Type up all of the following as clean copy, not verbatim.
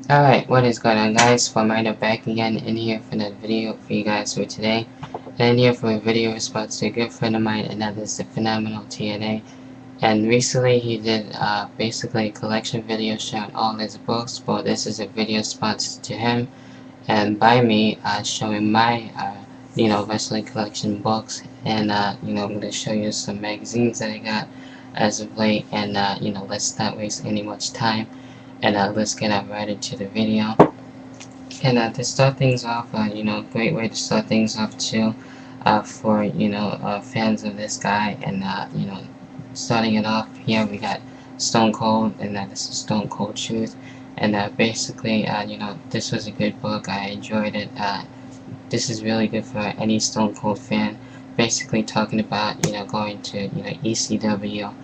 Alright, what is going on, guys? Fortminer back again in here for another video for you guys for today. And in here for a video response to a good friend of mine, and that is the Phenomenal TNA. And recently he did basically a collection video showing all his books. Well, this is a video sponsored to him and by me, showing my wrestling collection books. And I'm going to show you some magazines that I got as of late. And let's not waste any much time. And let's get right into the video. And to start things off, great way to start things off too, for fans of this guy. And starting it off here, we got Stone Cold, and this is Stone Cold Truth. And basically, this was a good book. I enjoyed it. This is really good for any Stone Cold fan. Basically, talking about going to ECW,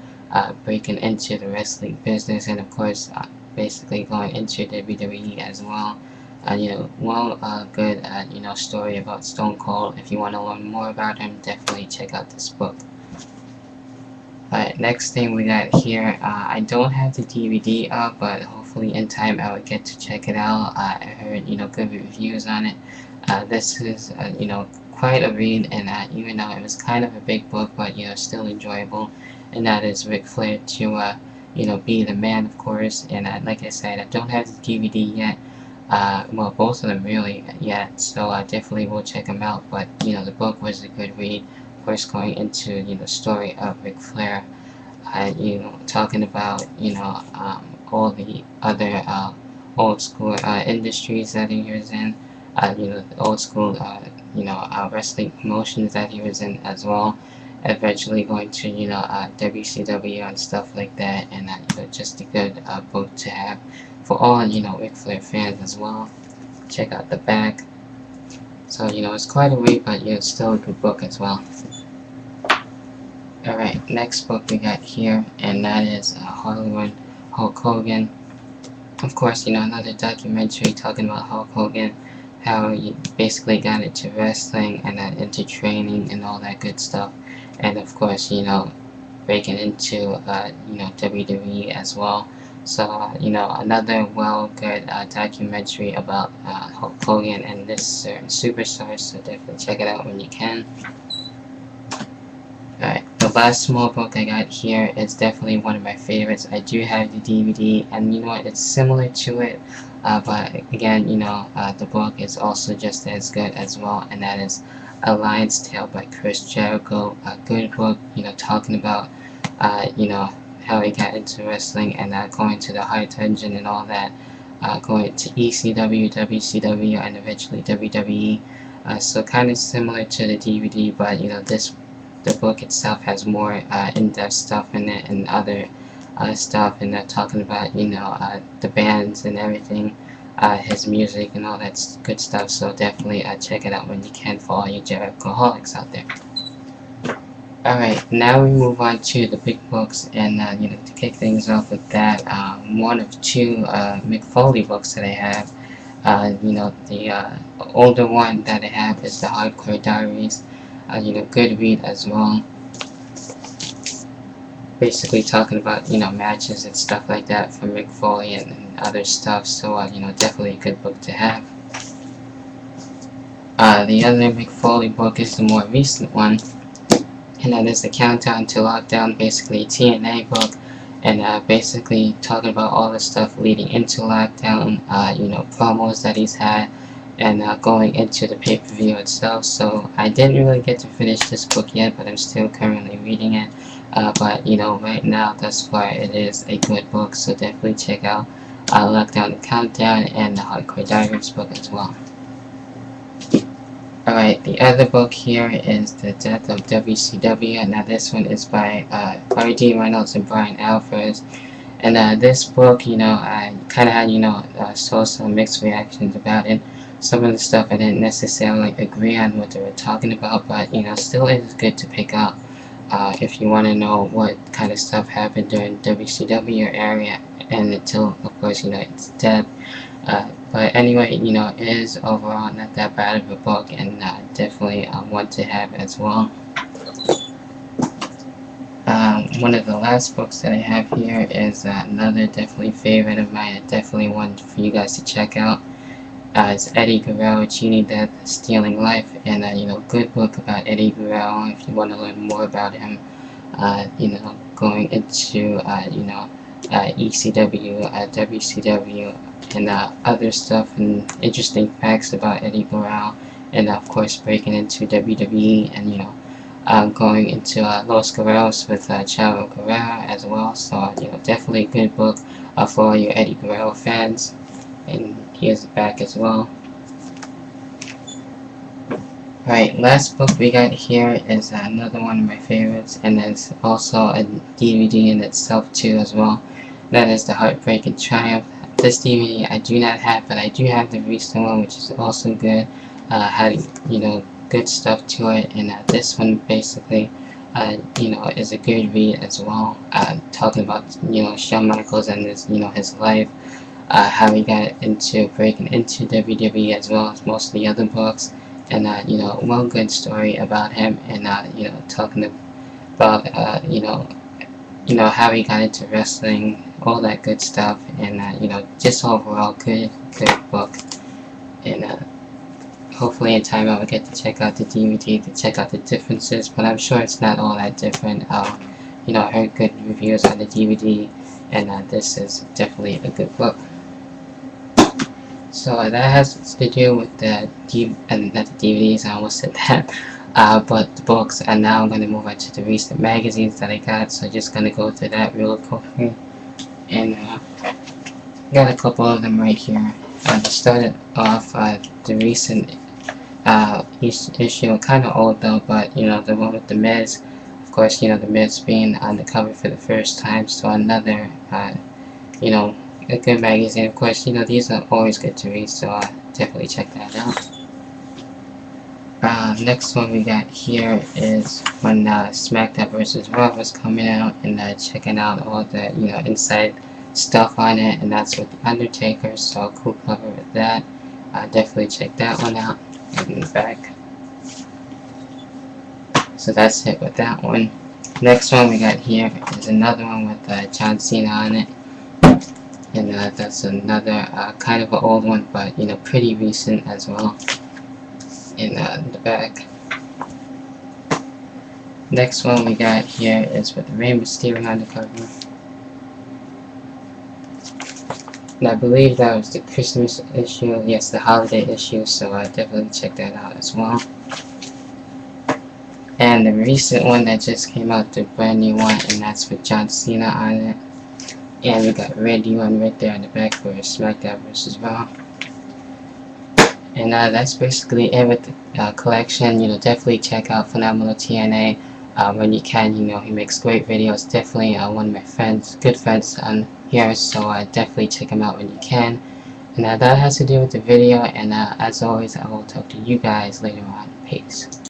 breaking into the wrestling business, and of course. Basically going into WWE as well. Good story about Stone Cold. If you want to learn more about him, definitely check out this book. Alright, next thing we got here, I don't have the DVD up, but hopefully in time I will get to check it out. I heard good reviews on it. This is quite a read, and even though it was kind of a big book, but still enjoyable. And that is Ric Flair to Be the Man, of course. And like I said, I don't have the DVD yet. Well, both of them really yet, so I definitely will check them out. But the book was a good read. Of course, going into the story of Ric Flair, talking about all the other old school industries that he was in, the old school wrestling promotions that he was in as well. Eventually going to WCW and stuff like that, and just a good book to have for all Ric Flair fans as well. Check out the back. So it's quite a read, but it's still a good book as well. Alright, next book we got here, and that is Hollywood Hulk Hogan. Of course, another documentary talking about Hulk Hogan, how he basically got into wrestling and into training and all that good stuff. And of course, breaking into WWE as well. So another good documentary about Hulk Hogan and this certain superstar. So definitely check it out when you can. Alright, the last small book I got here is definitely one of my favorites. I do have the DVD, and it's similar to it, but again, the book is also just as good as well, and that is A Lion's Tale by Jericho. A good book, talking about, how he got into wrestling and going to the high dungeon and all that, going to ECW, WCW, and eventually WWE. So kind of similar to the DVD, but the book itself has more in-depth stuff in it and other stuff, and talking about the bands and everything, his music and all that good stuff. So definitely check it out when you can for all you Jerichoholics out there. Alright, now we move on to the big books, and to kick things off with that, one of two Mick Foley books that I have. The older one that I have is the Hardcore Diaries. Good read as well. Basically talking about matches and stuff like that from Mick Foley and other stuff. So definitely a good book to have. The other Mick Foley book is the more recent one, and that is the Countdown to Lockdown, basically a TNA book, and basically talking about all the stuff leading into lockdown, promos that he's had, and going into the pay-per-view itself. So I didn't really get to finish this book yet, but I'm still currently reading it. But right now, thus far, it is a good book, so definitely check out Lockdown and Countdown and the Hardcore Diaries book as well. Alright, the other book here is The Death of WCW, and now this one is by R.D. Reynolds and Brian Alvarez. And this book, I kind of had, saw some mixed reactions about it. Some of the stuff I didn't necessarily agree on what they were talking about, but still it is good to pick up if you want to know what kind of stuff happened during WCW area, and until of course it's dead. But anyway, it is overall not that bad of a book, and definitely one to have as well. one of the last books that I have here is another definitely favorite of mine. Definitely one for you guys to check out. It's Eddie Guerrero, Cheating Death, Stealing Life, and good book about Eddie Guerrero if you want to learn more about him. Going into ECW, WCW, and other stuff and interesting facts about Eddie Guerrero, and of course breaking into WWE and going into Los Guerreros with Chavo Guerrero as well. So definitely a good book for all your Eddie Guerrero fans, and he is back as well. Alright, last book we got here is another one of my favorites, and it's also a DVD in itself too as well. That is the Heartbreak and Triumph. This DVD I do not have, but I do have the recent one, which is also good. Had good stuff to it, and this one basically is a good read as well. Talking about Shawn Michaels and his life, how he got into breaking into WWE as well as most of the other books. And one good story about him, and talking about how he got into wrestling, all that good stuff, and just overall good book. And hopefully in time I will get to check out the DVD to check out the differences, but I'm sure it's not all that different. I heard good reviews on the DVD, and this is definitely a good book. So that has to do with the not the DVDs, I almost said that, but the books. And now I'm going to move on to the recent magazines that I got, so just going to go through that real quickly. And got a couple of them right here. To start it off, the recent issue, kind of old though, but the one with the Miz. Of course, the Miz being on the cover for the first time, so another a good magazine. Of course, these are always good to read, so definitely check that out. Next one we got here is when SmackDown vs. Raw was coming out, and checking out all the inside stuff on it, and that's with the Undertaker. So cool cover with that. Definitely check that one out. In the back. So that's it with that one. Next one we got here is another one with John Cena on it. And that's another kind of an old one, but pretty recent as well. In the back. Next one we got here is with Rey Mysterio on the cover. And I believe that was the Christmas issue, yes, the holiday issue, so definitely check that out as well. And the recent one that just came out, the brand new one, and that's with John Cena on it. And we got Randy one right there on the back for SmackDown vs. Raw. And that's basically it with the collection. Definitely check out Phenomenal TNA when you can. He makes great videos. Definitely one of my friends, good friends on here, so definitely check him out when you can. And that has to do with the video, and as always, I will talk to you guys later on. Peace.